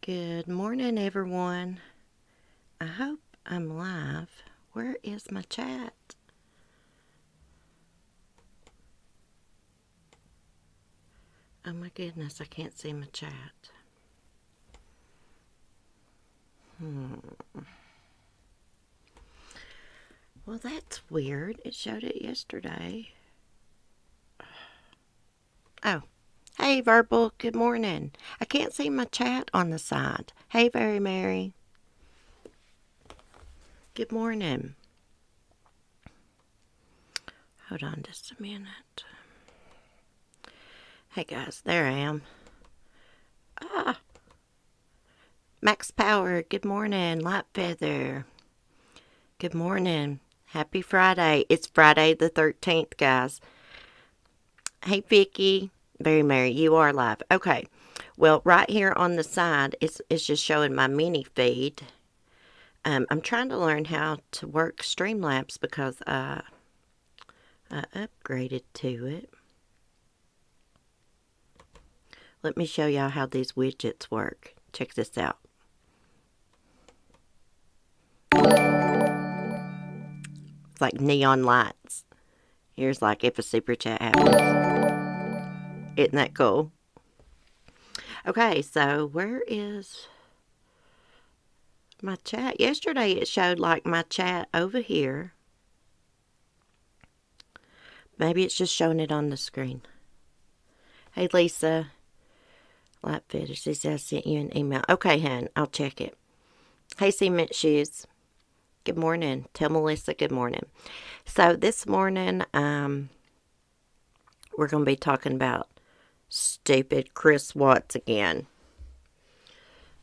Good morning, everyone. I hope I'm live. Where is my chat? Oh my goodness, I can't see my chat. Well, that's weird. It showed it yesterday. Oh, hey, Verbal. Good morning. I can't see my chat on the side. Hey, Very Mary. Good morning. Hold on just a minute. Hey, guys. There I am. Max Power. Good morning. Light Feather. Good morning. Happy Friday. It's Friday the 13th, guys. Hey, Vicky. Very Mary, you are live. Okay. Well, right here on the side, it's just showing my mini feed. I'm trying to learn how to work Streamlabs because I upgraded to it. Let me show y'all how these widgets work. Check this out. It's like neon lights. Here's like if a super chat happens. Isn't that cool? Okay, so where is my chat? Yesterday it showed like my chat over here. Maybe it's just showing it on the screen. Hey, Lisa. Lightfitter says I sent you an email. Okay, hon, I'll check it. Hey, Cement Shoes. Good morning. Tell Melissa good morning. So this morning, we're going to be talking about stupid Chris Watts again.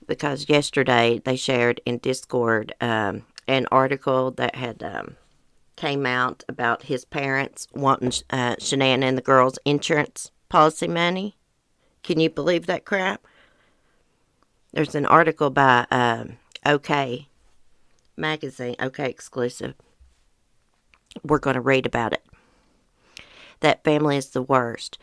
Because yesterday they shared in Discord an article that had came out about his parents wanting Shanann and the girls' insurance policy money. Can you believe that crap? There's an article by OK Magazine, OK Exclusive. We're going to read about it. That family is the worst.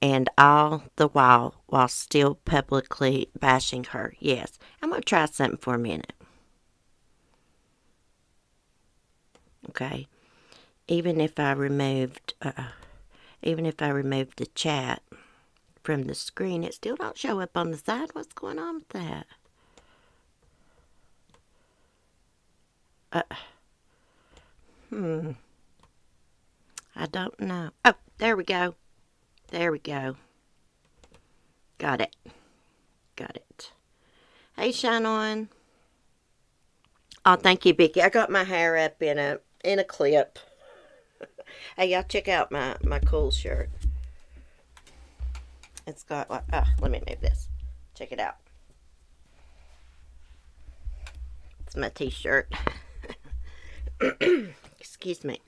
And all the while still publicly bashing her. Yes, I'm going to try something for a minute. Okay. Even if I removed the chat from the screen, it still don't show up on the side. What's going on with that? I don't know. Oh, there we go. There we go. Got it. Got it. Hey, Shine On. Oh, thank you, Vicky. I got my hair up in a clip. Hey, y'all check out my cool shirt. It's got like, let me move this. Check it out. It's my t-shirt. Excuse me.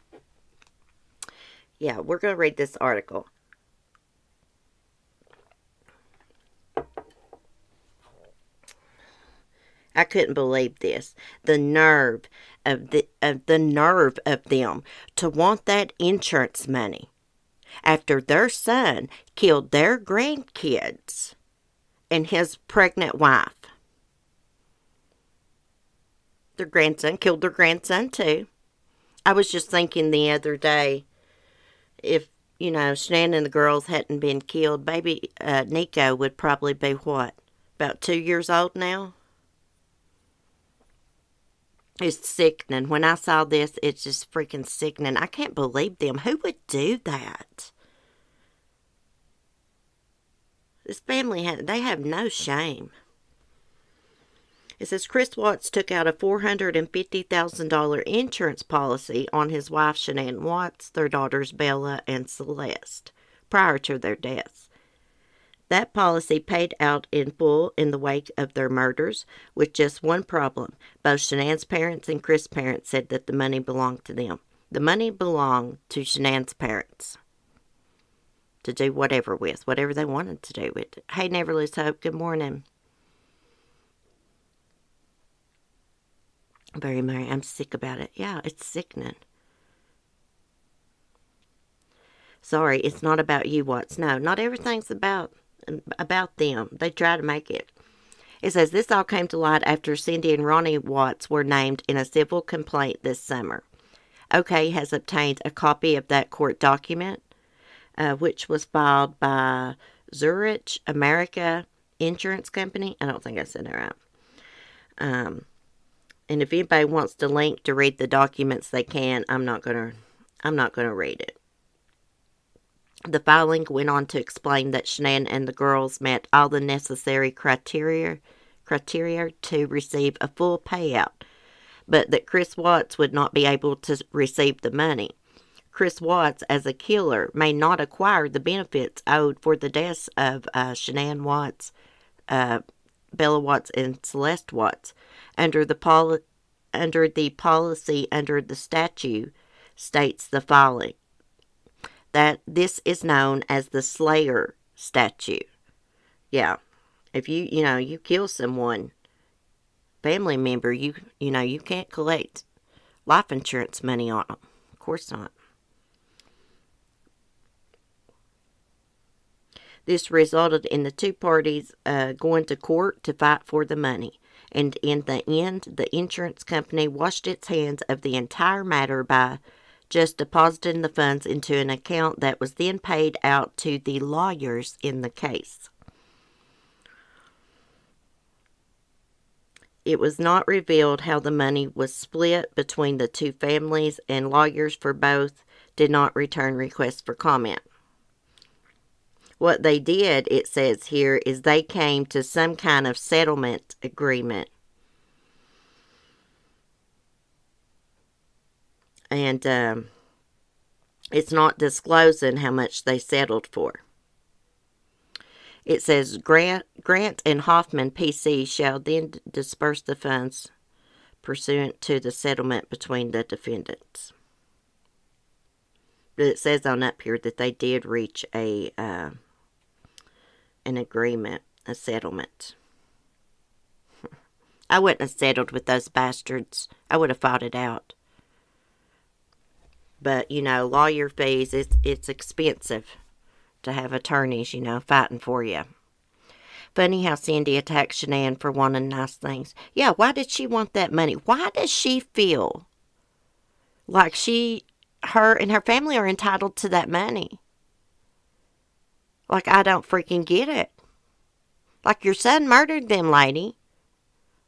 Yeah, we're going to read this article. I couldn't believe this. The nerve of them to want that insurance money after their son killed their grandkids and his pregnant wife. Their grandson killed their grandson too. I was just thinking the other day, if Shanann and the girls hadn't been killed, baby Nico would probably be what, about 2 years old now. It's sickening. When I saw this, it's just freaking sickening. I can't believe them. Who would do that? This family, they have no shame. It says Chris Watts took out a $450,000 insurance policy on his wife Shanann Watts, their daughters Bella and Celeste, prior to their deaths. That policy paid out in full in the wake of their murders, with just one problem. Both Shanann's parents and Chris' parents said that the money belonged to them. The money belonged to Shanann's parents to do whatever they wanted to do with it. Hey, Never Lose Hope, good morning. Very Mary, I'm sick about it. Yeah, it's sickening. Sorry, it's not about you, Watts. No, not everything's about them. They try to make it. It says, this all came to light after Cindy and Ronnie Watts were named in a civil complaint this summer. OK has obtained a copy of that court document, which was filed by Zurich America Insurance Company. I don't think I said that right. And if anybody wants the link to read the documents, they can. I'm not gonna read it. The filing went on to explain that Shanann and the girls met all the necessary criteria to receive a full payout, but that Chris Watts would not be able to receive the money. Chris Watts, as a killer, may not acquire the benefits owed for the deaths of Shanann Watts, Bella Watts, and Celeste Watts. Under the policy under the statute states the following: that this is known as the Slayer statute. Yeah, if you kill someone, family member, you can't collect life insurance money on them. Of course not. This resulted in the two parties going to court to fight for the money. And in the end, the insurance company washed its hands of the entire matter by just depositing the funds into an account that was then paid out to the lawyers in the case. It was not revealed how the money was split between the two families, and lawyers for both did not return requests for comment. What they did, it says here, is they came to some kind of settlement agreement. And it's not disclosing how much they settled for. It says Grant and Hoffman PC shall then disperse the funds pursuant to the settlement between the defendants. But it says on up here that they did reach an agreement, a settlement. I wouldn't have settled with those bastards. I would have fought it out. But, lawyer fees, it's expensive to have attorneys, fighting for you. Funny how Cindy attacked Shanann for wanting nice things. Yeah, why did she want that money? Why does she feel like her and her family are entitled to that money? Like, I don't freaking get it. Like, your son murdered them, lady.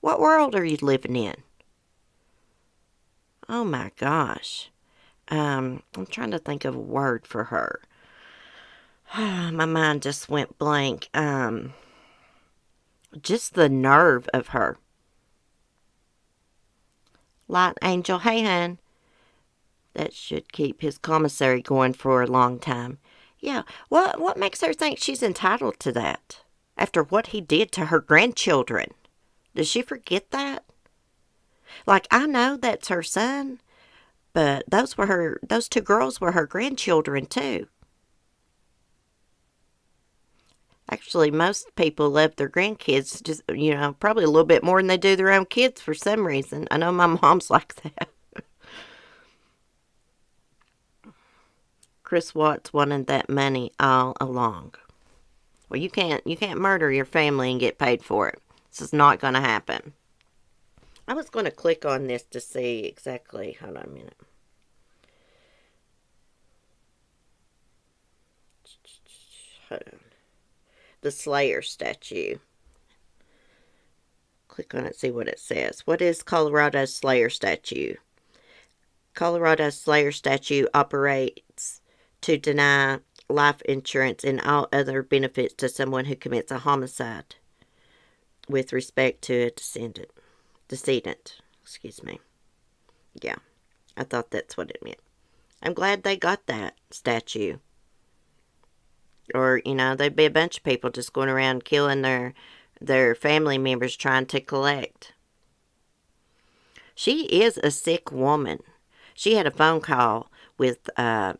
What world are you living in? Oh, my gosh. I'm trying to think of a word for her. My mind just went blank. Just the nerve of her. Light Angel, hey, hon. That should keep his commissary going for a long time. Yeah, what makes her think she's entitled to that? After what he did to her grandchildren. Does she forget that? Like, I know that's her son, but those two girls were her grandchildren too. Actually, most people love their grandkids just, probably a little bit more than they do their own kids for some reason. I know my mom's like that. Chris Watts wanted that money all along. Well, you can't murder your family and get paid for it. This is not going to happen. I was going to click on this to see exactly. Hold on a minute. Hold on. The Slayer statue. Click on it, see what it says. What is Colorado's Slayer statue? Colorado's Slayer statue operates to deny life insurance and all other benefits to someone who commits a homicide with respect to a decedent. Excuse me. Yeah, I thought that's what it meant. I'm glad they got that statue. Or, there'd be a bunch of people just going around killing their family members trying to collect. She is a sick woman. She had a phone call with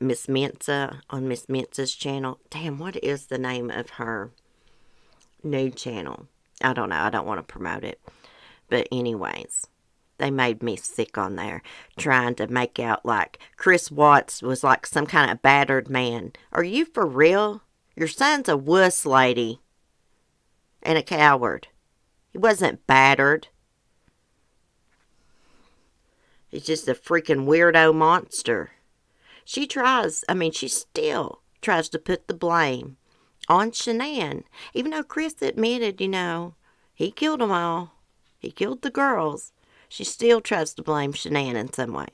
Miss Mensa on Miss Mensa's channel. Damn, what is the name of her new channel? I don't know. I don't want to promote it. But anyways, they made me sick on there, trying to make out like Chris Watts was like some kind of battered man. Are you for real? Your son's a wuss, lady. And a coward. He wasn't battered. He's just a freaking weirdo monster. She still tries to put the blame on Shanann. Even though Chris admitted, he killed them all. He killed the girls. She still tries to blame Shanann in some way.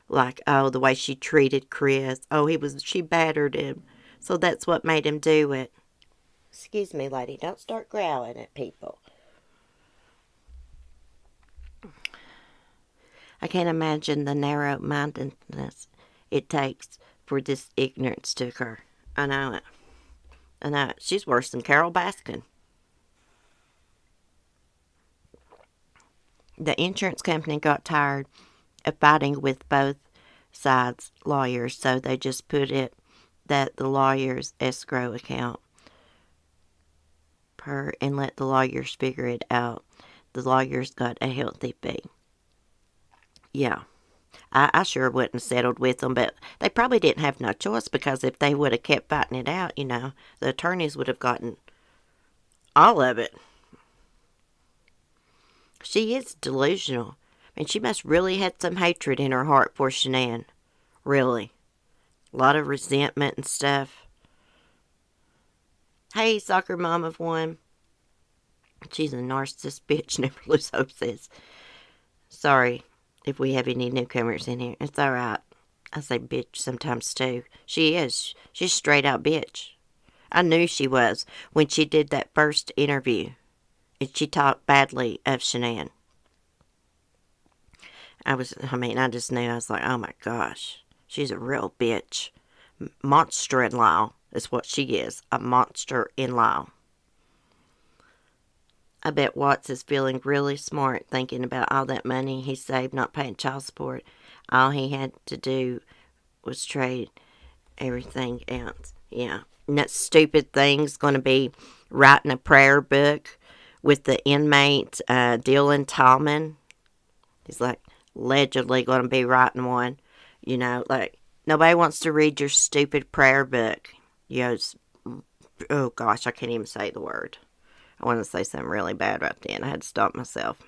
Like, oh, the way she treated Chris. Oh, she battered him. So that's what made him do it. Excuse me, lady. Don't start growling at people. I can't imagine the narrow-mindedness it takes for this ignorance to occur. I know it. I know it. She's worse than Carol Baskin. The insurance company got tired of fighting with both sides' lawyers, so they just put it that the lawyer's escrow account and let the lawyers figure it out. The lawyers got a healthy fee. Yeah. I sure wouldn't have settled with them, but they probably didn't have no choice, because if they would have kept fighting it out, the attorneys would have gotten all of it. She is delusional. She must really had some hatred in her heart for Shanann. Really. A lot of resentment and stuff. Hey, soccer mom of one. She's a narcissist bitch, never lose hope, says. Sorry if we have any newcomers in here. It's alright. I say bitch sometimes too. She is. She's straight out bitch. I knew she was when she did that first interview. And she talked badly of Shanann. I just knew. I was like, oh my gosh. She's a real bitch. Monster-in-law is what she is. A monster-in-law. I bet Watts is feeling really smart thinking about all that money he saved not paying child support. All he had to do was trade everything else. Yeah. And that stupid thing's going to be writing a prayer book with the inmate, Dylan Tallman. He's like allegedly going to be writing one. Nobody wants to read your stupid prayer book. Oh gosh, I can't even say the word. I want to say something really bad right then. I had to stop myself.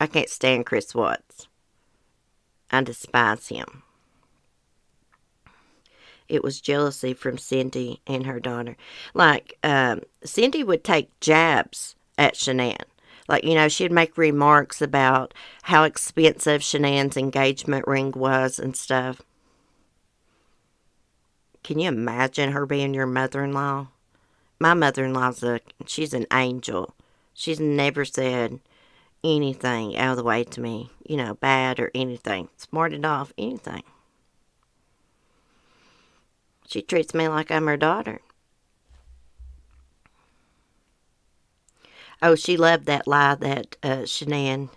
I can't stand Chris Watts. I despise him. It was jealousy from Cindy and her daughter. Cindy would take jabs at Shanann. She'd make remarks about how expensive Shanann's engagement ring was and stuff. Can you imagine her being your mother-in-law? My mother-in-law's she's an angel. She's never said anything out of the way to me, bad or anything. Smarted off, anything. She treats me like I'm her daughter. Oh, she loved that lie that Shanann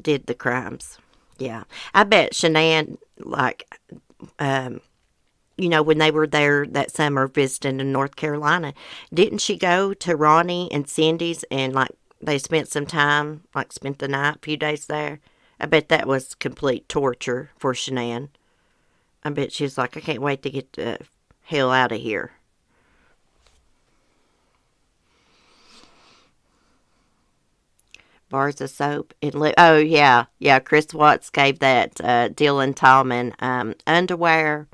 did the crimes. Yeah. I bet Shanann, when they were there that summer visiting in North Carolina, didn't she go to Ronnie and Cindy's and, they spent some time, spent the night, a few days there? I bet that was complete torture for Shanann. I bet she was like, I can't wait to get the hell out of here. Bars of soap and oh yeah, Chris Watts gave that Dylan Tallman underwear,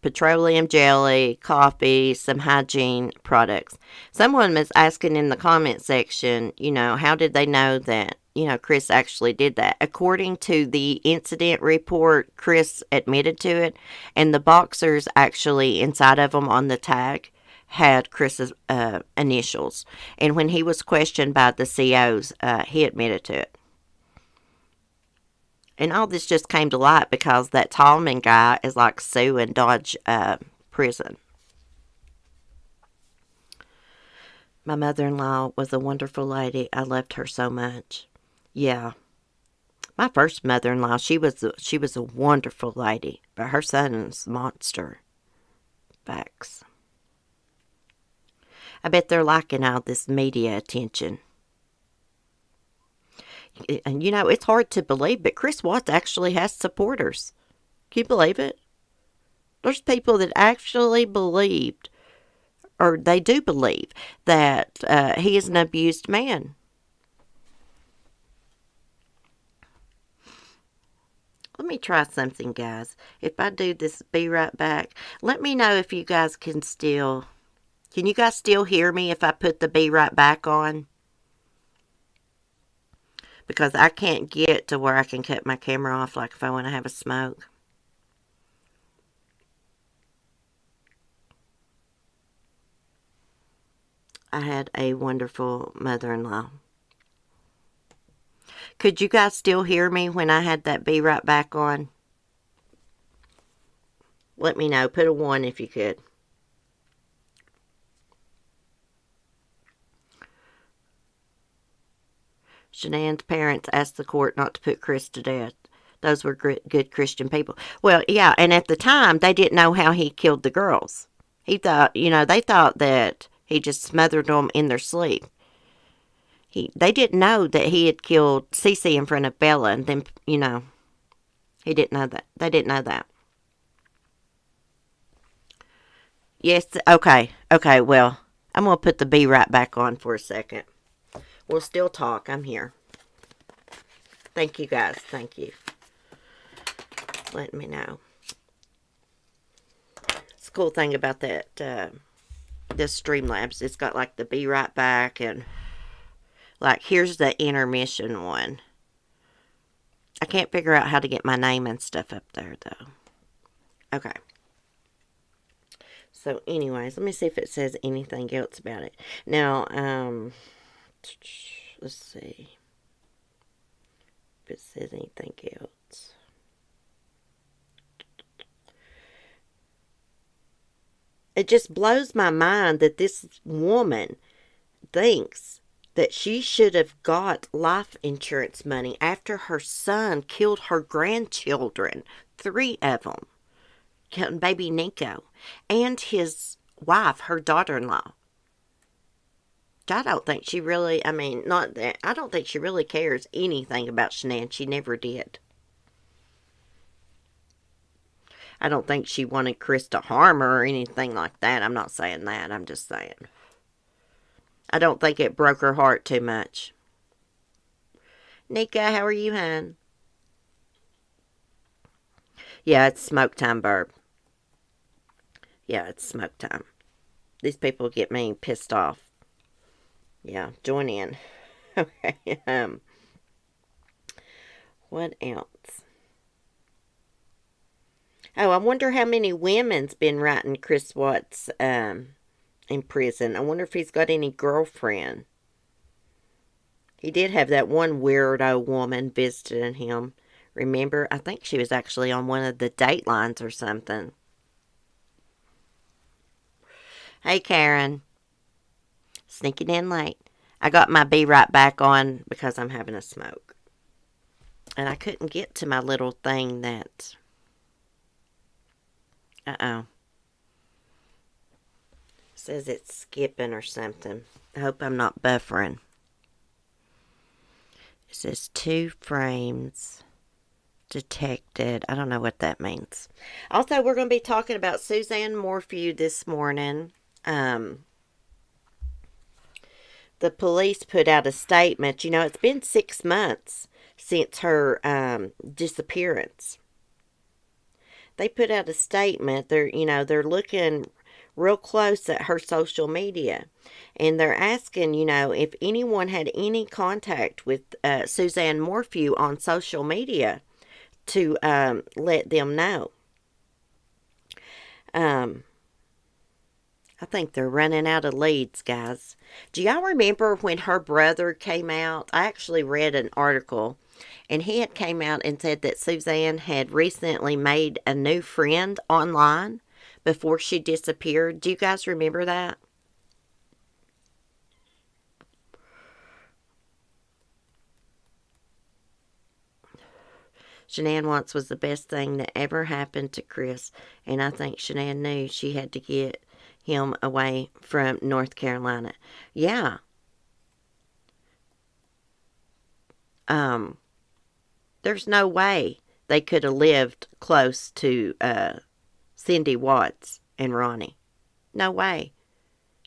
petroleum jelly, coffee, some hygiene products. Someone was asking in the comment section, how did they know that, Chris actually did that? According to the incident report, Chris admitted to it, and the boxers actually inside of them on the tag had Chris's initials. And when he was questioned by the COs, he admitted to it. And all this just came to light because that Tallman guy is suing Dodge prison. My mother-in-law was a wonderful lady. I loved her so much. Yeah. My first mother-in-law, she was a wonderful lady, but her son is a monster. Facts. I bet they're liking all this media attention. And it's hard to believe, but Chris Watts actually has supporters. Can you believe it? There's people that actually believed or they do believe, that he is an abused man. Let me try something, guys. If I do this, be right back. Let me know if you guys can still... Can you guys still hear me if I put the be right back on? Because I can't get to where I can cut my camera off like if I want to have a smoke. I had a wonderful mother-in-law. Could you guys still hear me when I had that be right back on? Let me know. Put a 1 if you could. Shanann's parents asked the court not to put Chris to death. Those were good Christian people. Well, yeah, and at the time, they didn't know how he killed the girls. He thought, they thought that he just smothered them in their sleep. They didn't know that he had killed Cece in front of Bella, and then, he didn't know that. They didn't know that. Yes, okay, well, I'm going to put the be right back on for a second. We'll still talk. I'm here. Thank you, guys. Thank you. Let me know. It's a cool thing about that, this Streamlabs. It's got like the be right back and like here's the intermission one. I can't figure out how to get my name and stuff up there though. Okay. So anyways, let me see if it says anything else about it. Now, let's see if it says anything else. It just blows my mind that this woman thinks that she should have got life insurance money after her son killed her grandchildren, 3 of them, counting baby Nico, and his wife, her daughter-in-law. I don't think she really, I don't think she really cares anything about Shanann. She never did. I don't think she wanted Chris to harm her or anything like that. I'm not saying that. I'm just saying. I don't think it broke her heart too much. Nika, how are you, hon? Yeah, it's smoke time, Burb. Yeah, it's smoke time. These people get me pissed off. Yeah, join in. Okay, what else? Oh, I wonder how many women's been writing Chris Watts in prison. I wonder if he's got any girlfriend. He did have that one weirdo woman visiting him. Remember? I think she was actually on one of the Datelines or something. Hey, Karen. Sneaking in late. I got my be right back on because I'm having a smoke. And I couldn't get to my little thing that... Uh-oh. Says it's skipping or something. I hope I'm not buffering. It says 2 frames detected. I don't know what that means. Also, we're going to be talking about Suzanne Morphew this morning. The police put out a statement. It's been 6 months since her disappearance. They put out a statement. They're looking real close at her social media. And they're asking, if anyone had any contact with Suzanne Morphew on social media to let them know. I think they're running out of leads, guys. Do y'all remember when her brother came out? I actually read an article, and he had came out and said that Suzanne had recently made a new friend online before she disappeared. Do you guys remember that? Shanann Watts was the best thing that ever happened to Chris, and I think Shanann knew she had to get him away from North Carolina. Yeah. There's no way they could have lived close to Cindy Watts and Ronnie. No way.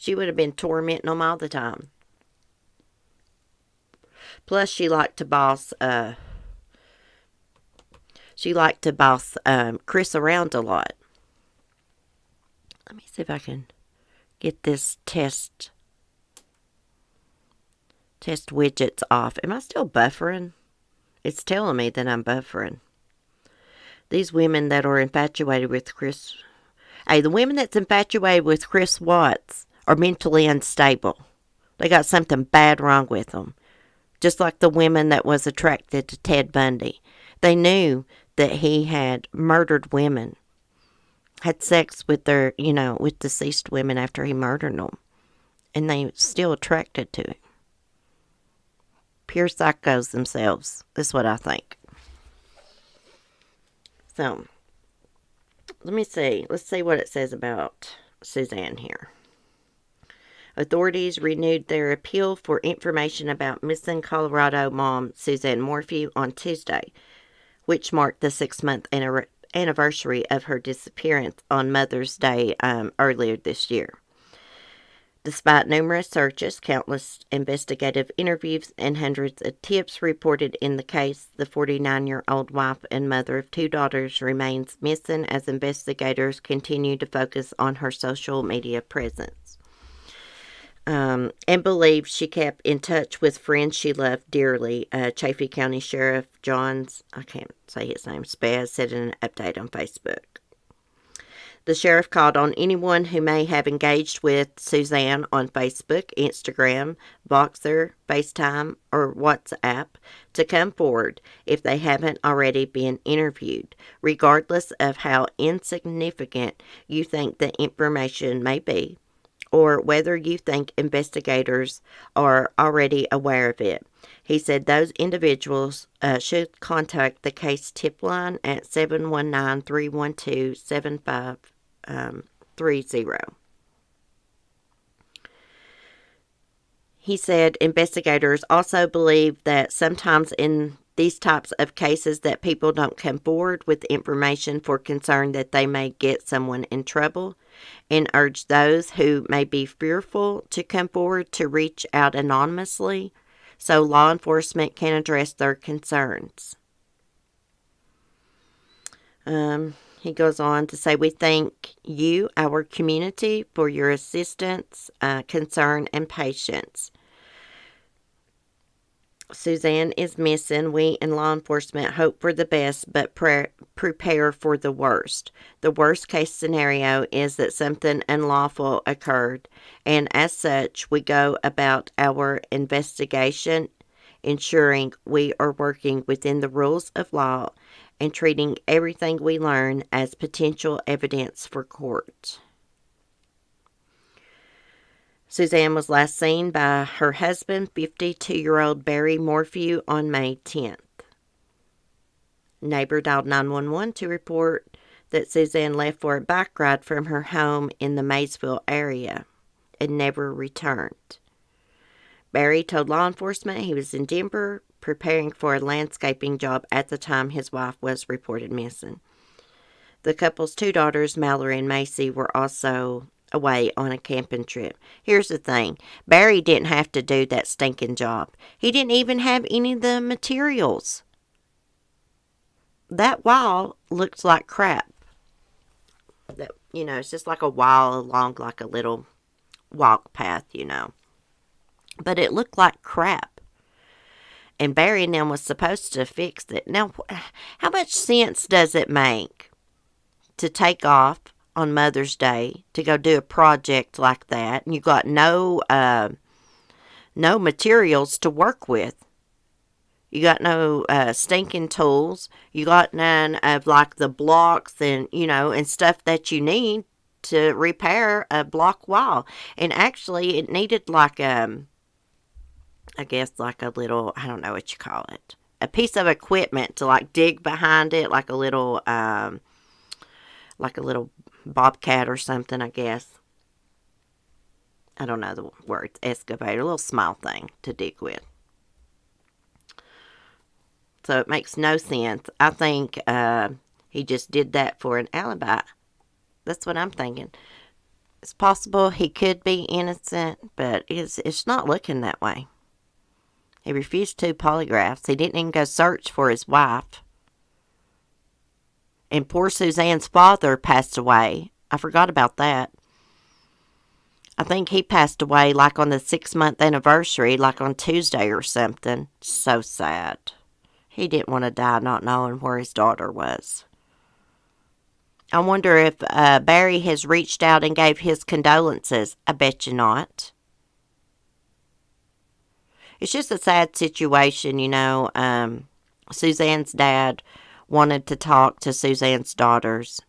She would have been tormenting them all the time. Plus, she liked to boss Chris around a lot. Let me see if I can get this test widgets off. Am I still buffering? It's telling me that I'm buffering. These women that are infatuated with Chris... Hey, the women that's infatuated with Chris Watts are mentally unstable. They got something bad wrong with them. Just like the women that was attracted to Ted Bundy. They knew that he had murdered women. Had sex with with deceased women after he murdered them. And they were still attracted to him. Pure psychos themselves. That's what I think. So, let me see. Let's see what it says about Suzanne here. Authorities renewed their appeal for information about missing Colorado mom Suzanne Morphew on Tuesday, which marked the 6-month anniversary of her disappearance on Mother's Day earlier this year. Despite numerous searches, countless investigative interviews, and hundreds of tips reported in the case, the 49-year-old wife and mother of 2 daughters remains missing as investigators continue to focus on her social media presence. And believed she kept in touch with friends she loved dearly. Chaffee County Sheriff Johns, I can't say his name, Spaz, said in an update on Facebook. The sheriff called on anyone who may have engaged with Suzanne on Facebook, Instagram, Voxer, FaceTime, or WhatsApp to come forward if they haven't already been interviewed, regardless of how insignificant you think the information may be, or whether you think investigators are already aware of it. He said those individuals should contact the case tip line at 719-312-7530. He said investigators also believe that sometimes in these types of cases that people don't come forward with information for concern that they may get someone in trouble, and urge those who may be fearful to come forward to reach out anonymously so law enforcement can address their concerns. He goes on to say, we thank you, our community, for your assistance, concern, and patience. Suzanne is missing. We in law enforcement hope for the best, but prepare for the worst. The worst case scenario is that something unlawful occurred, and as such, we go about our investigation ensuring we are working within the rules of law and treating everything we learn as potential evidence for court. Suzanne was last seen by her husband, 52-year-old Barry Morphew, on May 10th. Neighbor dialed 911 to report that Suzanne left for a bike ride from her home in the Maysville area and never returned. Barry told law enforcement he was in Denver preparing for a landscaping job at the time his wife was reported missing. The couple's 2 daughters, Mallory and Macy, were also away on a camping trip. Here's the thing. Barry didn't have to do that stinking job. He didn't even have any of the materials. That wall looked like crap. It's just like a wall along like a little walk path, But it looked like crap. And Barry and them was supposed to fix it. Now, how much sense does it make to take off on Mother's Day to go do a project like that, and you got no materials to work with? You got no stinking tools. You got none of like the blocks and and stuff that you need to repair a block wall. And actually, it needed like I guess like a little, I don't know what you call it, a piece of equipment to like dig behind it, like a little bobcat or something, I guess. I don't know the words. Excavator, a little small thing to dig with. So it makes no sense. I think he just did that for an alibi. That's what I'm thinking. It's possible he could be innocent, but it's not looking that way. He refused 2 polygraphs. He didn't even go search for his wife. And poor Suzanne's father passed away. I forgot about that. I think he passed away like on the 6-month anniversary, like on Tuesday or something. So sad. He didn't want to die not knowing where his daughter was. I wonder if Barry has reached out and gave his condolences. I bet you not. It's just a sad situation, you know. Suzanne's dad wanted to talk to Suzanne's daughters.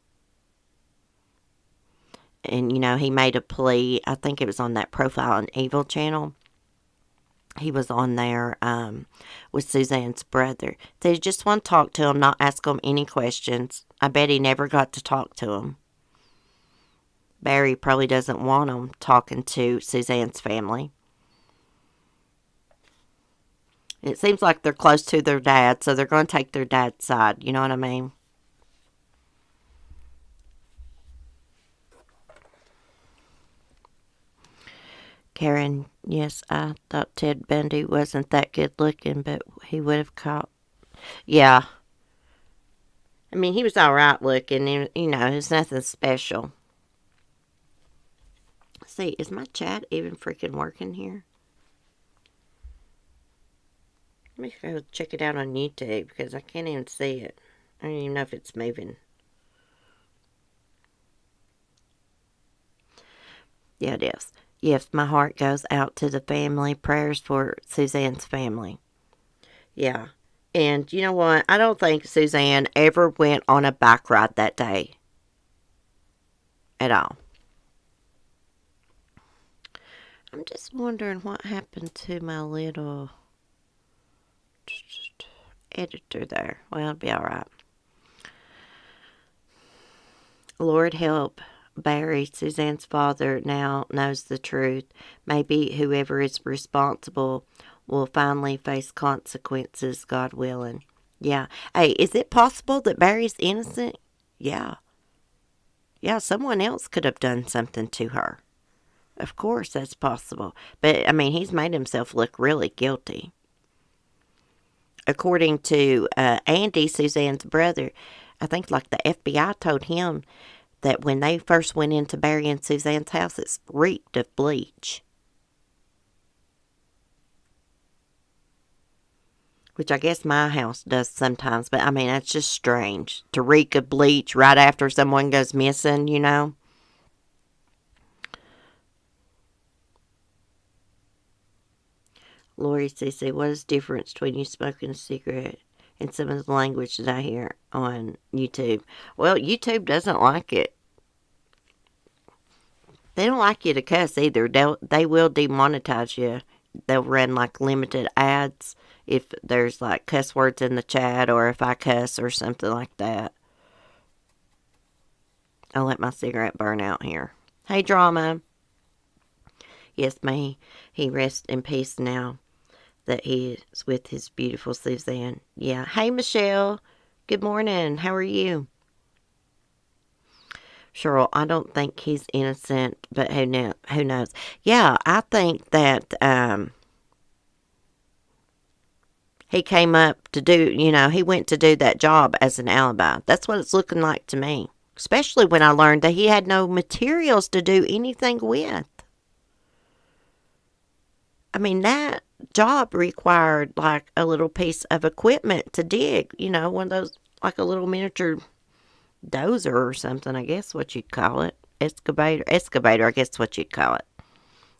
And, you know, he made a plea. I think it was on that Profile and Evil channel. He was on there with Suzanne's brother. They just want to talk to him, not ask him any questions. I bet he never got to talk to him. Barry probably doesn't want him talking to Suzanne's family. It seems like they're close to their dad, so they're going to take their dad's side. You know what I mean? Karen, yes, I thought Ted Bundy wasn't that good looking, but he would have caught. Yeah. I mean, he was all right looking, and, you know, it was nothing special. Let's see, is my chat even freaking working here? Let me go check it out on YouTube, because I can't even see it. I don't even know if it's moving. Yeah, it is. Yes, my heart goes out to the family. Prayers for Suzanne's family. Yeah. And you know what? I don't think Suzanne ever went on a bike ride that day. At all. I'm just wondering what happened to my little editor there. Well, it'll be alright. Lord help. Barry, Suzanne's father, now knows the truth. Maybe whoever is responsible will finally face consequences, God willing. Yeah. Hey, is it possible that Barry's innocent? Yeah. Yeah, someone else could have done something to her. Of course, that's possible. But, I mean, he's made himself look really guilty. According to Andy, Suzanne's brother, I think like the FBI told him that when they first went into Barry and Suzanne's house, it reeked of bleach. Which I guess my house does sometimes, but I mean, that's just strange. To reek of bleach right after someone goes missing, you know? Lori CC, what is the difference between you smoking a cigarette and some of the language that I hear on YouTube? Well, YouTube doesn't like it. They don't like you to cuss either. They will demonetize you. They'll run like limited ads if there's like cuss words in the chat or if I cuss or something like that. I'll let my cigarette burn out here. Hey, Drama. Yes, may he rest in peace now that he is with his beautiful Suzanne. Yeah. Hey, Michelle. Good morning. How are you? Cheryl, I don't think he's innocent, but who knows? Yeah, I think that he came up to do, you know, he went to do that job as an alibi. That's what it's looking like to me. Especially when I learned that he had no materials to do anything with. I mean, that job required like a little piece of equipment to dig, you know, one of those, like a little miniature dozer or something, I guess what you'd call it. Excavator, I guess what you'd call it.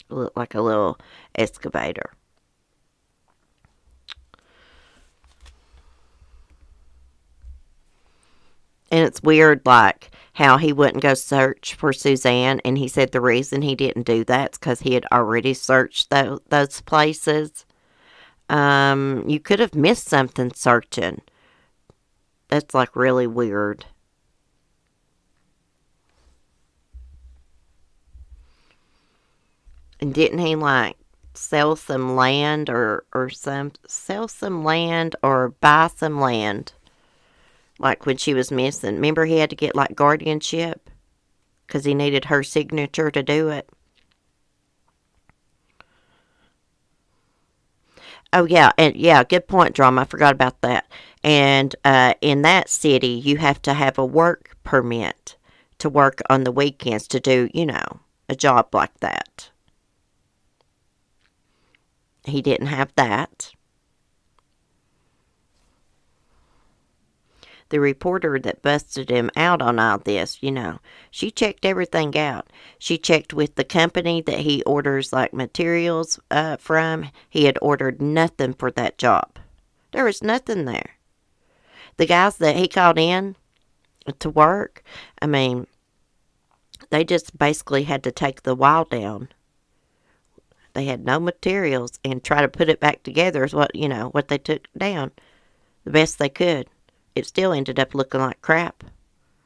Look like a little excavator. And it's weird, like, how he wouldn't go search for Suzanne, and he said the reason he didn't do that is because he had already searched those places. You could have missed something searching. That's, like, really weird. And didn't he, like, sell some land or sell some land or buy some land? Like when she was missing. Remember he had to get like guardianship? because he needed her signature to do it. Oh, yeah, and yeah, good point, Drama. I forgot about that. And in that city, you have to have a work permit to work on the weekends to do, a job like that. He didn't have that. The reporter that busted him out on all this, she checked everything out. She checked with the company that he orders like materials from. He had ordered nothing for that job. There was nothing there. The guys that he called in to work, I mean, they just basically had to take the wall down. They had no materials and try to put it back together is what they took down the best they could. It still ended up looking like crap.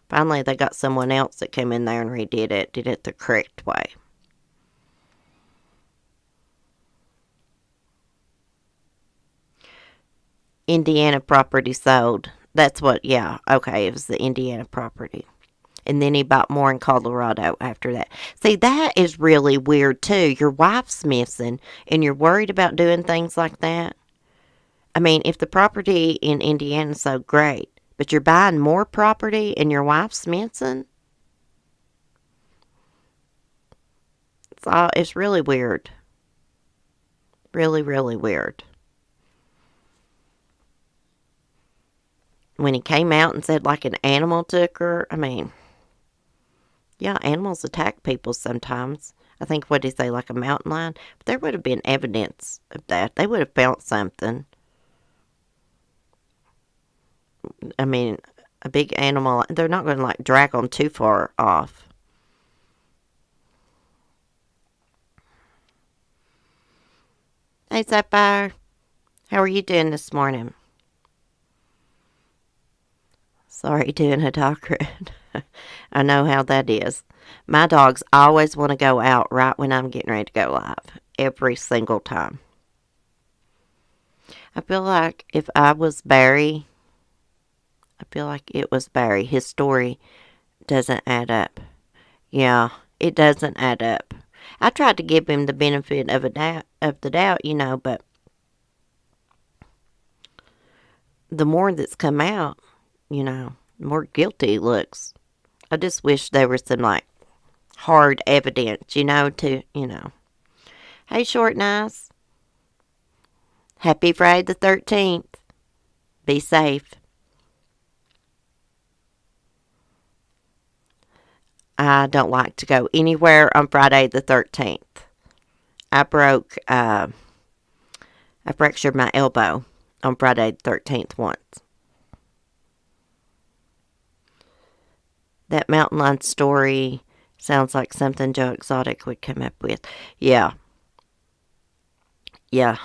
Finally, they got someone else that came in there and redid it, did it the correct way. Indiana property sold. That's what, yeah, okay, it was the Indiana property. And then he bought more in Colorado after that. See, that is really weird, too. Your wife's missing, and you're worried about doing things like that. I mean, if the property in Indiana is so great, but you're buying more property and your wife's missing, it's really weird. Really, really weird. When he came out and said like an animal took her, I mean, yeah, animals attack people sometimes. I think, what did he say, like a mountain lion? But there would have been evidence of that. They would have found something. I mean, a big animal, they're not going to like drag them too far off. Hey, Sapphire. How are you doing this morning? Sorry, doing a dog run. I know how that is. My dogs always want to go out right when I'm getting ready to go live. Every single time. I feel like if I was Barry, I feel like it was Barry. His story doesn't add up. Yeah, it doesn't add up. I tried to give him the benefit of the doubt, but the more that's come out, the more guilty he looks. I just wish there was some like hard evidence, Hey, Short Nice. Happy Friday the 13th. Be safe. I don't like to go anywhere on Friday the 13th. I fractured my elbow on Friday the 13th once. That mountain lion story sounds like something Joe Exotic would come up with. Yeah. Yeah.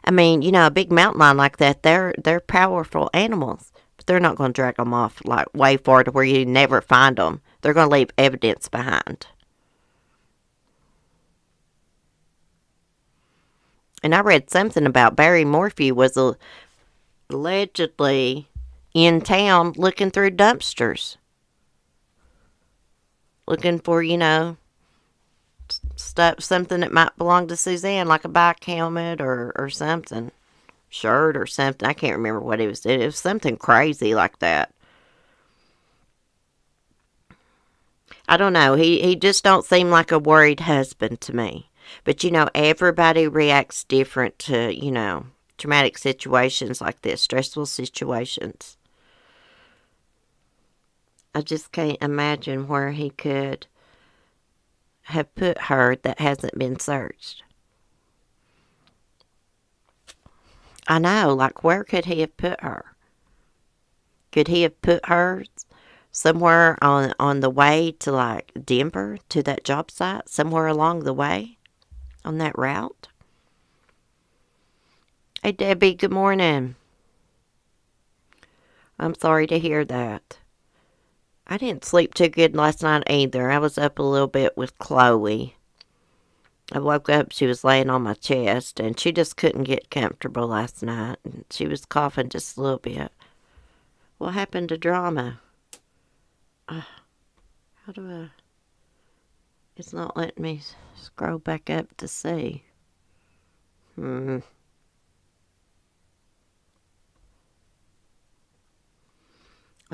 I mean, a big mountain lion like that, they're powerful animals. But they're not going to drag them off like way far to where you never find them. They're going to leave evidence behind. And I read something about Barry Morphew was allegedly in town looking through dumpsters. Looking for, stuff, something that might belong to Suzanne, like a bike helmet or something. Shirt or something. I can't remember what it was. It was something crazy like that. I don't know. He just don't seem like a worried husband to me. But, everybody reacts different to, traumatic situations like this, stressful situations. I just can't imagine where he could have put her that hasn't been searched. I know, like, where could he have put her? Could he have put her somewhere on the way to, like, Denver, to that job site? Somewhere along the way on that route? Hey, Debbie, good morning. I'm sorry to hear that. I didn't sleep too good last night either. I was up a little bit with Chloe. I woke up, she was laying on my chest, and she just couldn't get comfortable last night. And she was coughing just a little bit. What happened to Drama? How do I... It's not letting me scroll back up to see. I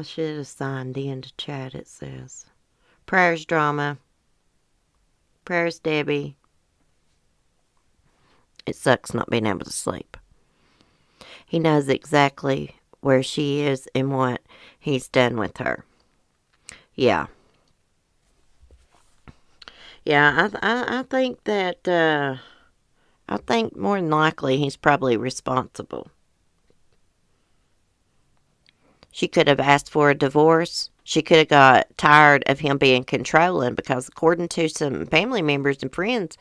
should have signed in to chat, it says. Prayers, drama. Prayers, Debbie. It sucks not being able to sleep. He knows exactly where she is and what he's done with her. Yeah. Yeah, I think that, I think more than likely he's probably responsible. She could have asked for a divorce. She could have got tired of him being controlling because, according to some family members and friends,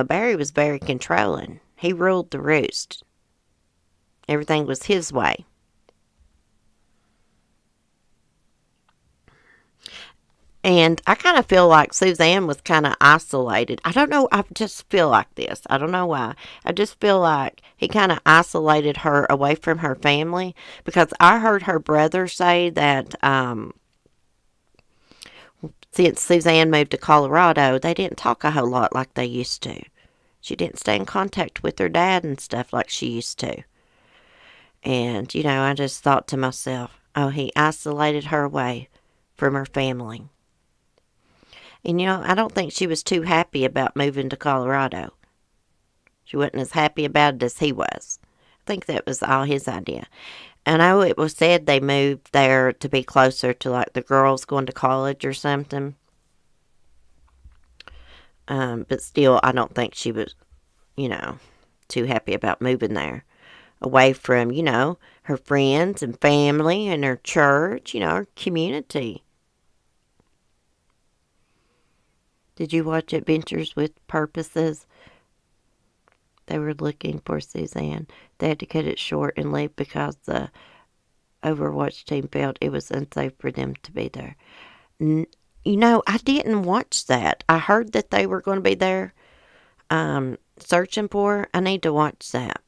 Barry was very controlling. He ruled the roost. Everything was his way. And I kind of feel like Suzanne was kind of isolated. I don't know. I just feel like this. I don't know why. I just feel like he kind of isolated her away from her family because I heard her brother say that since Suzanne moved to Colorado, they didn't talk a whole lot like they used to. She didn't stay in contact with her dad and stuff like she used to. And, I just thought to myself, oh, he isolated her away from her family. And, I don't think she was too happy about moving to Colorado. She wasn't as happy about it as he was. I think that was all his idea. I know it was said they moved there to be closer to, like, the girls going to college or something. But still, I don't think she was, too happy about moving there. Away from, her friends and family and her church, her community. Did you watch Adventures with Purposes? They were looking for Suzanne. They had to cut it short and leave because the Overwatch team felt it was unsafe for them to be there. I didn't watch that. I heard that they were going to be there searching for her. I need to watch that.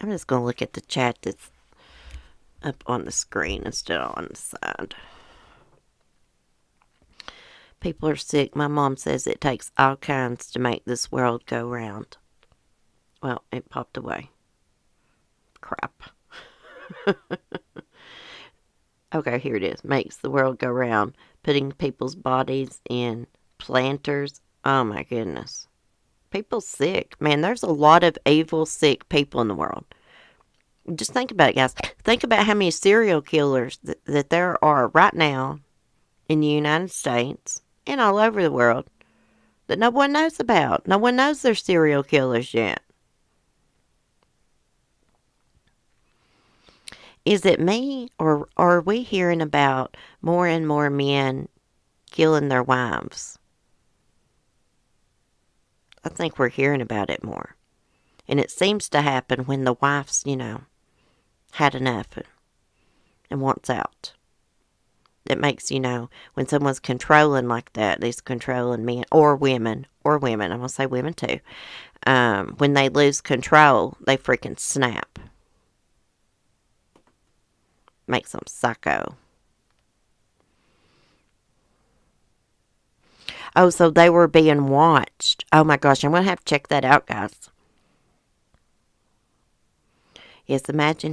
I'm just going to look at the chat that's up on the screen instead of on the side. People are sick. My mom says it takes all kinds to make this world go round. Well, it popped away. Crap. Okay, here it is. Makes the world go round. Putting people's bodies in planters. Oh my goodness. People sick. Man, there's a lot of evil, sick people in the world. Just think about it, guys. Think about how many serial killers that there are right now in the United States and all over the world that no one knows about. No one knows they're serial killers yet. Is it me, or are we hearing about more and more men killing their wives? I think we're hearing about it more. And it seems to happen when the wife's, had enough and wants out. It makes, when someone's controlling like that, these controlling men or women, I'm going to say women too, when they lose control, they freaking snap. Makes them psycho. Oh, so they were being watched. Oh my gosh, I'm going to have to check that out, guys. Yes, imagine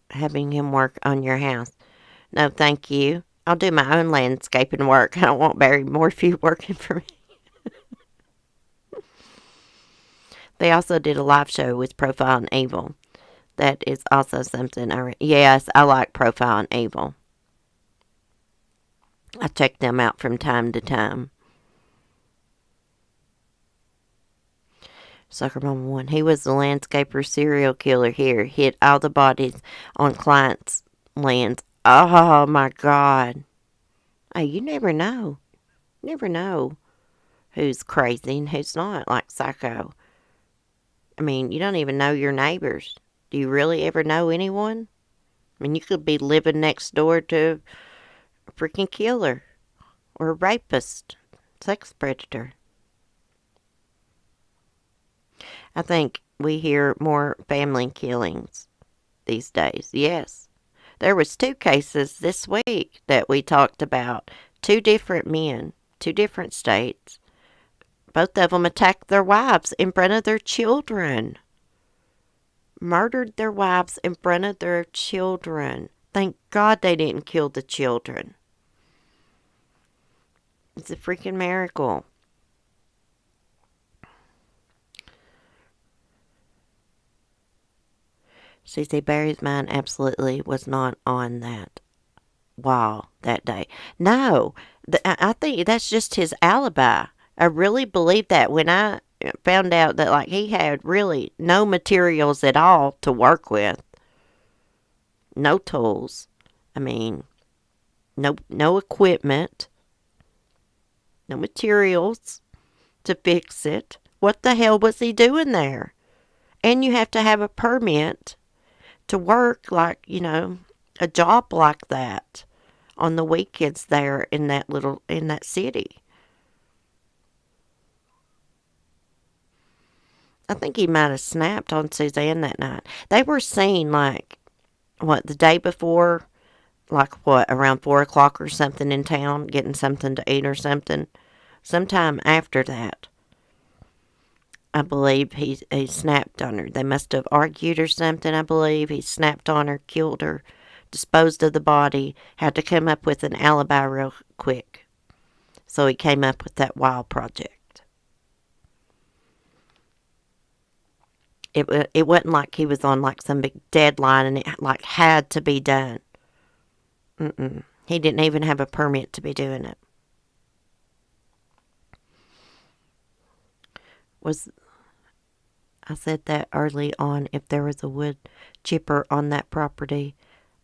having him work on your house. No, thank you. I'll do my own landscaping work. I don't want Barry Morphew working for me. They also did a live show with Profile and Evil. That is also something yes, I like Profile and Evil. I check them out from time to time. Sucker Mama 1. He was the landscaper serial killer here. Hit all the bodies on clients' lands. Oh my God. Hey, you never know. Never know who's crazy and who's not, like psycho. I mean, you don't even know your neighbors. Do you really ever know anyone? I mean, you could be living next door to a freaking killer or a rapist, sex predator. I think we hear more family killings these days. Yes. There was 2 cases this week that we talked about. 2 different men. two different states. Both of them attacked their wives in front of their children. Murdered their wives in front of their children. Thank God they didn't kill the children. It's a freaking miracle. C.C. Barry's mind absolutely was not on that wall that day. No, I think that's just his alibi. I really believe that when I found out that like he had really no materials at all to work with, no tools. I mean, no equipment, no materials to fix it. What the hell was he doing there? And you have to have a permit to work like, a job like that on the weekends there in that city. I think he might have snapped on Suzanne that night. They were seen the day before, around 4 o'clock or something in town, getting something to eat or something. Sometime after that, I believe he snapped on her. They must have argued or something, I believe. He snapped on her, killed her, disposed of the body, had to come up with an alibi real quick. So he came up with that wild project. It wasn't like he was on some big deadline and it had to be done. He didn't even have a permit to be doing it. I said that early on, if there was a wood chipper on that property.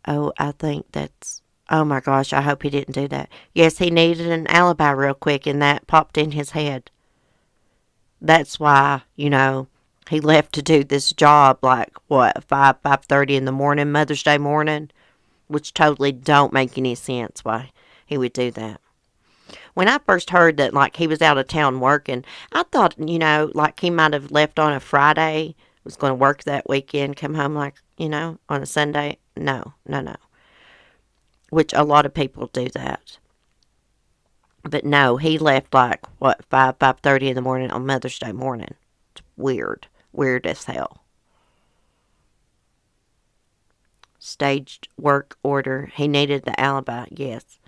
Oh, I think that's... Oh my gosh, I hope he didn't do that. Yes, he needed an alibi real quick, and that popped in his head. That's why, he left to do this job 5:30 in the morning, Mother's Day morning, which totally don't make any sense why he would do that. When I first heard that, he was out of town working, I thought, he might have left on a Friday, was going to work that weekend, come home, on a Sunday. No. Which a lot of people do that. But no, he left 5:30 in the morning on Mother's Day morning. It's weird. Weird as hell. Staged work order. He needed the alibi, yes.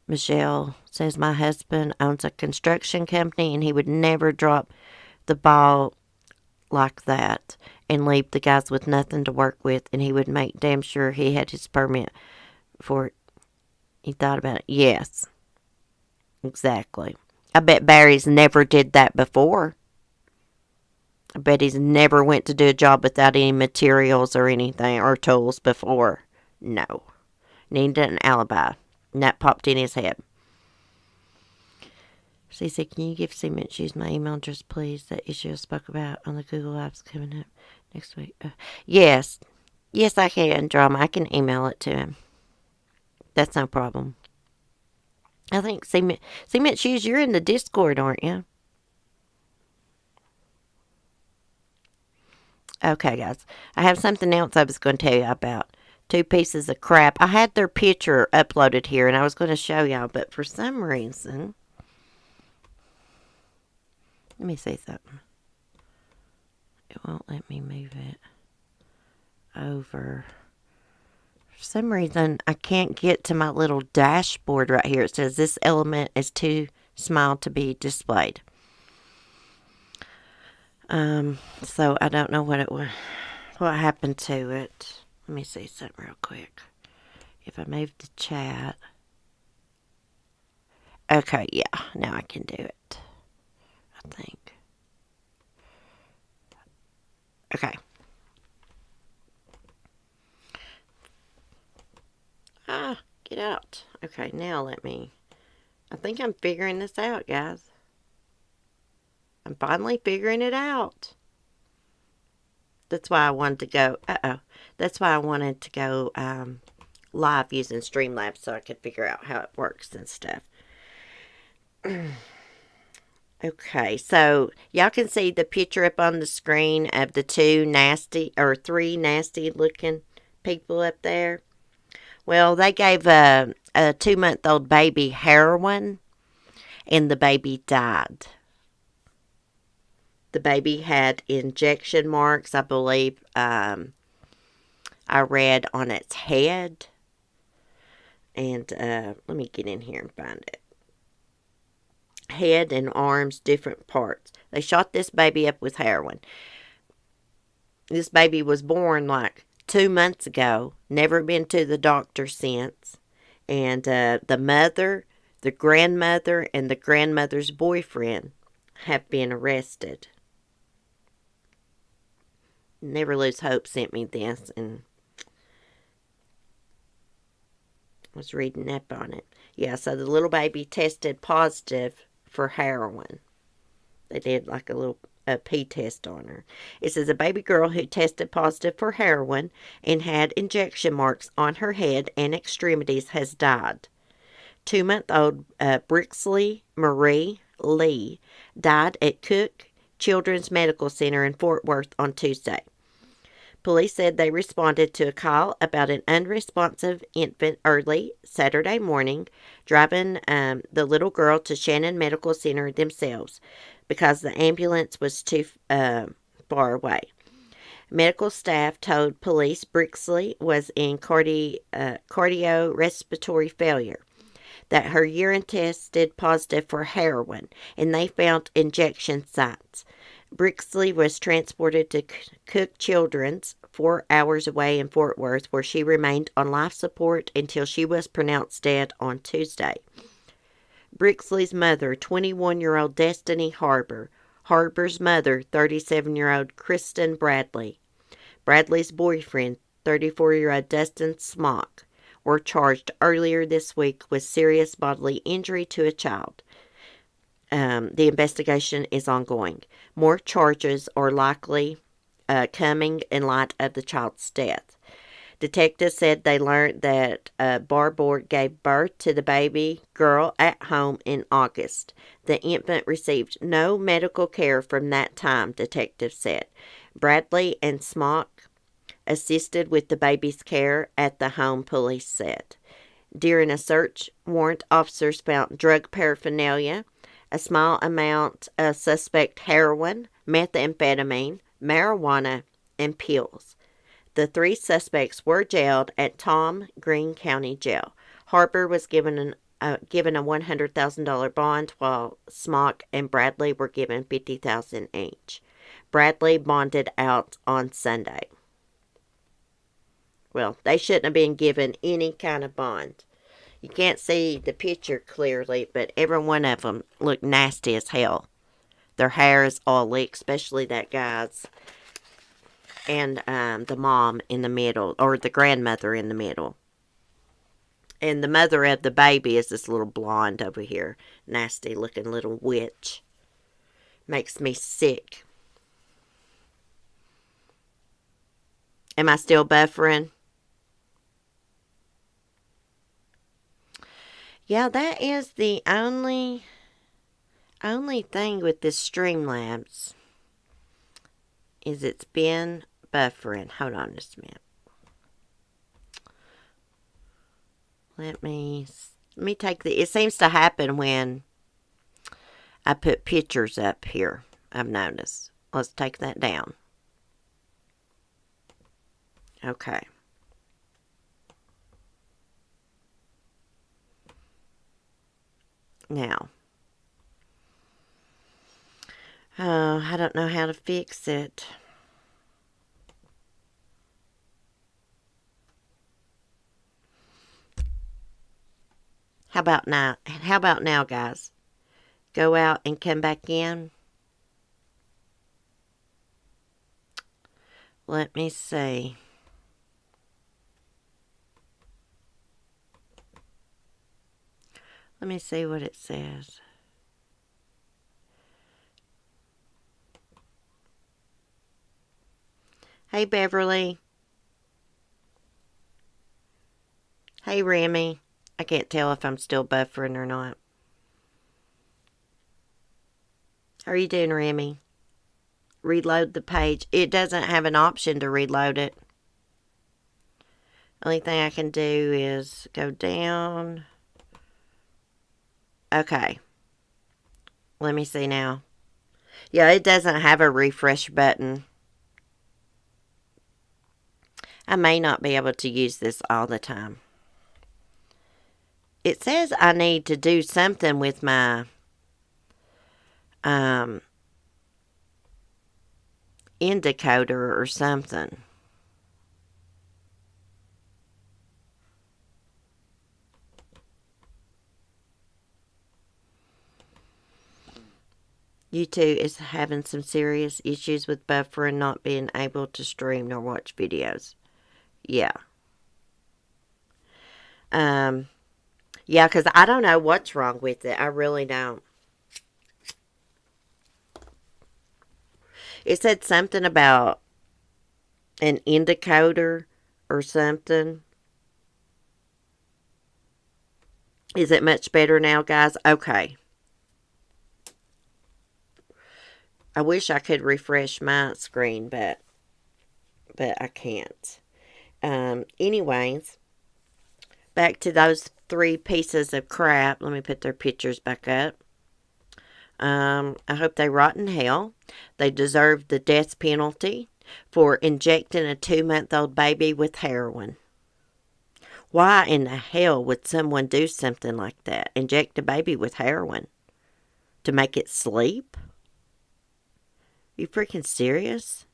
Michelle says, my husband owns a construction company and he would never drop the ball like that and leave the guys with nothing to work with, and he would make damn sure he had his permit before he thought about it. Yes, exactly. I bet Barry's never did that before. I bet he's never went to do a job without any materials or anything or tools before. No. Needed an alibi. And that popped in his head. She said, can you give Cement Shoes my email address, please? That issue I spoke about on the Google Lives coming up next week. Yes. Yes, I can, Drama. I can email it to him. That's no problem. I think Cement Shoes, you're in the Discord, aren't you? Okay, guys. I have something else I was going to tell you about. 2 pieces of crap. I had their picture uploaded here, and I was going to show y'all, but for some reason... Let me see something. It won't let me move it over. For some reason, I can't get to my little dashboard right here. It says this element is too small to be displayed. So I don't know what happened to it. Let me see something real quick. If I move the chat. Okay, yeah, now I can do it. I think. Okay. Get out. Okay, now let me. I think I'm figuring this out, guys. I'm finally figuring it out. That's why I wanted to go. That's why I wanted to go live using Streamlabs so I could figure out how it works and stuff. Okay, so y'all can see the picture up on the screen of the 3 nasty looking people up there. Well, they gave a 2-month-old baby heroin, and the baby died. The baby had injection marks, I believe. I read on its head. And let me get in here and find it. Head and arms, different parts. They shot this baby up with heroin. This baby was born like 2 months ago. Never been to the doctor since. And the mother, the grandmother, and the grandmother's boyfriend have been arrested. Never Lose Hope sent me this and was reading up on it. Yeah, so the little baby tested positive for heroin. They did like a pee test on her. It says a baby girl who tested positive for heroin and had injection marks on her head and extremities has died. 2-month-old Brixley Marie Lee died at Cook Children's Medical Center in Fort Worth on Tuesday. Police said they responded to a call about an unresponsive infant early Saturday morning, driving the little girl to Shannon Medical Center themselves because the ambulance was too far away. Medical staff told police Brixley was in cardiorespiratory failure, that her urine tested positive for heroin, and they found injection sites. Brixley was transported to Cook Children's 4 hours away in Fort Worth, where she remained on life support until she was pronounced dead on Tuesday. Brixley's mother, 21-year-old Destiny Harbor's mother, 37-year-old Kristen Bradley, Bradley's boyfriend, 34-year-old Dustin Smock, were charged earlier this week with serious bodily injury to a child. The investigation is ongoing. More charges are likely coming in light of the child's death. Detectives said they learned that Barbour gave birth to the baby girl at home in August. The infant received no medical care from that time, detectives said. Bradley and Smock assisted with the baby's care at the home, police said. During a search warrant, officers found drug paraphernalia, a small amount of suspect heroin, methamphetamine, marijuana, and pills. The 3 suspects were jailed at Tom Green County Jail. Harbour was given a $100,000 bond, while Smock and Bradley were given $50,000 each. Bradley bonded out on Sunday. Well, they shouldn't have been given any kind of bond. You can't see the picture clearly, but every one of them look nasty as hell. Their hair is oily, especially that guy's. And the mom in the middle, or the grandmother in the middle. And the mother of the baby is this little blonde over here. Nasty looking little witch. Makes me sick. Am I still buffering? Yeah, that is the only thing with this Streamlabs is it's been buffering. Hold on just a minute. Let me take it seems to happen when I put pictures up here, I've noticed. Let's take that down. Okay. Now, I don't know how to fix it. How about now? How about now, guys? Go out and come back in. Let me see. Let me see what it says. Hey, Beverly. Hey, Remy. I can't tell if I'm still buffering or not. How are you doing, Remy? Reload the page. It doesn't have an option to reload it. Only thing I can do is go down. Okay. Let me see now. Yeah, it doesn't have a refresh button. I may not be able to use this all the time. It says I need to do something with my encoder or something. YouTube is having some serious issues with buffering, not being able to stream nor watch videos. Yeah. Yeah, because I don't know what's wrong with it. I really don't. It said something about an encoder or something. Is it much better now, guys? Okay. I wish I could refresh my screen, but I can't. Anyways, back to those 3 pieces of crap. Let me put their pictures back up. I hope they rot in hell. They deserve the death penalty for injecting a 2-month-old baby with heroin. Why in the hell would someone do something like that? Inject a baby with heroin? To make it sleep? You freaking serious?